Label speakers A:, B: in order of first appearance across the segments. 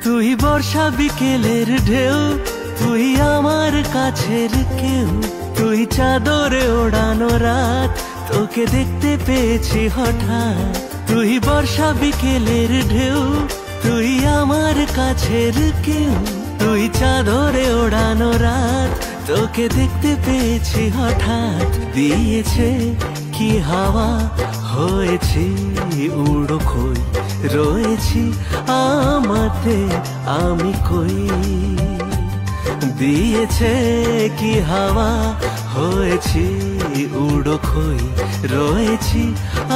A: তুই বর্ষা বিকেলের ঢেউ, তুই আমার কাছের কেউ, তুই চাদরে ওড়ানো রাত, তোকে দেখতে পেয়েছি হঠাৎ। তুই বর্ষা বিকেলের ঢেউ, তুই আমার কাছের কেউ, তুই চাদরে ওড়ানো রাত, তোকে দেখতে পেয়েছি হঠাৎ। দিয়েছে কি হাওয়া, হয়েছি উড়ো খই, রয়েছি আমাতে আমি কই। দিয়েছে কি হাওয়া, হয়েছি উড়ো খই, রয়েছি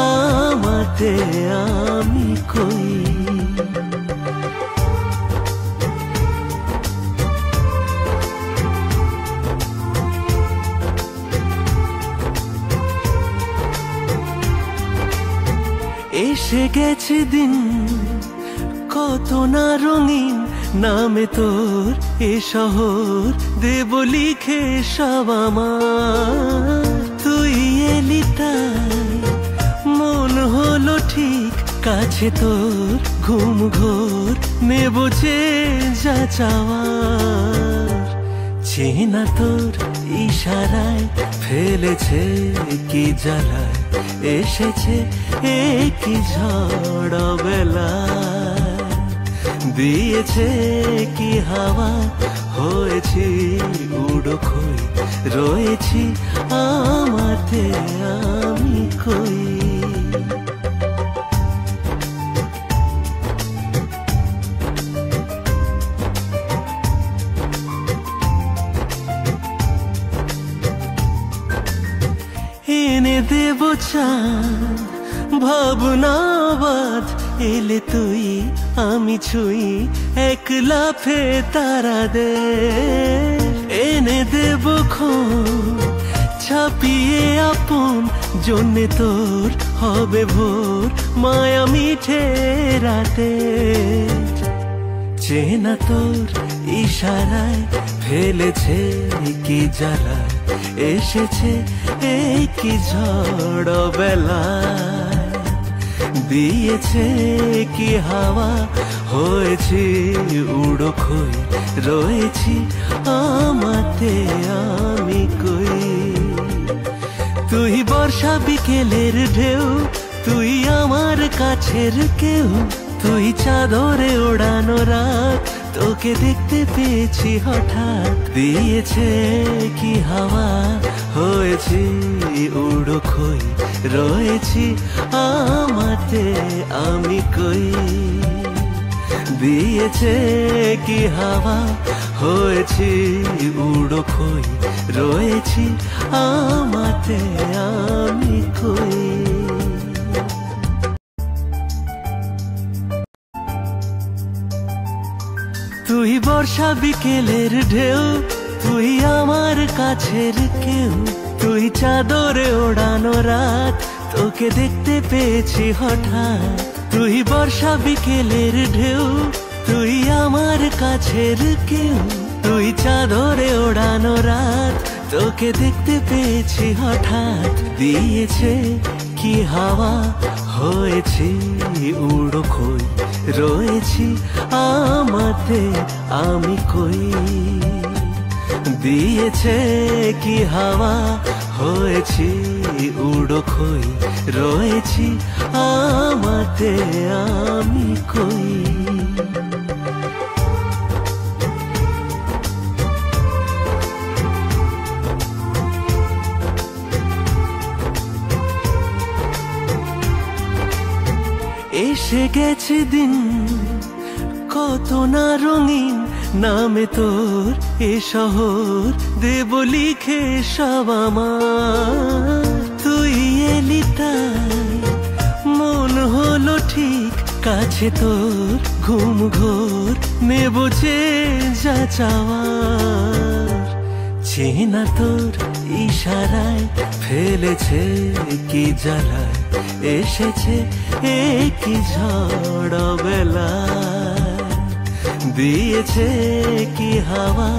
A: আমাতে আমি কই। এসে গেছে দিন কত না রঙিন, নামে তোর এ শহর দেব লিখে সব আমার। তুই এলি তাই মন হলো ঠিক কাছে তোর, ঘুম ঘোর নেব যে যা চাওয়ার। চেনা তোর ইশারায় ফেলেছে কি জ্বালায়, এসেছে কি ঝড় বেলায়। দিয়েছে কি হাওয়া, হয়েছি উড়ো খই, রয়েছি আমাতে আমি কই। এনে দেব চাঁদ ভাবনা বাদ, এলে তুই আমি ছুঁই এক লাফে তারা দে। এনে দেব খোঁজ ছাপিয়ে আপন, জন্যে তোর হবে ভোর মায়া মিঠে রাতে। চেনা তোর ইশারায় ফেলেছে কি জ্বালায়, এসেছে কি ঝড় বেলায়। দিয়েছে কি হাওয়া, হয়েছি উড়ো খই, রয়েছি আমাতে আমি কই। তুই বর্ষা বিকেলের ঢেউ, তুই আমার কাছের কেউ, তুই চাদরে ওড়ানো রাত, তোকে দেখতে পেয়েছি হঠাৎ। দিয়েছে কি হাওয়া, হয়েছি উড়ো খই, রয়েছি আমাতে আমি কই। দিয়েছে কি হাওয়া, হয়েছি উড়ো খই, রয়েছি আমাতে আমি কই। তুই বর্ষা বিকেলের ঢেউ, তুই আমার কাছের কেউ, তুই চাদরে ওড়ানো রাত, তোকে দেখতে পেয়েছি হঠাৎ। তুই বর্ষা বিকেলের ঢেউ, তুই আমার কাছের কেউ, তুই চাদরে ওড়ানো রাত, তোকে দেখতে পেয়েছি হঠাৎ। দিয়েছে কি হাওয়া, হয়েছি উড়ো খই, রয়েছি আমাতে আমি কই। দিয়েছে কি হাওয়া, হয়েছি উড়ো খই, রয়েছি আমাতে আমি কই। এসে গেছে দিন কত না রঙিন, নামে তোর এ শহর দেব লিখে সব আমার। তুই এলি তাই মন হলো ঠিক কাছে তোর, ঘুম ঘোর নেব যে যা চাওয়ার। চেনা তোর ইশারায় ফেলেছে কি জ্বালায়, এসেছে কি ঝড় বেলায়। দিয়েছে কি হাওয়া,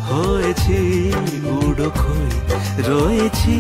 A: হয়েছি উড়ো খই, রয়েছি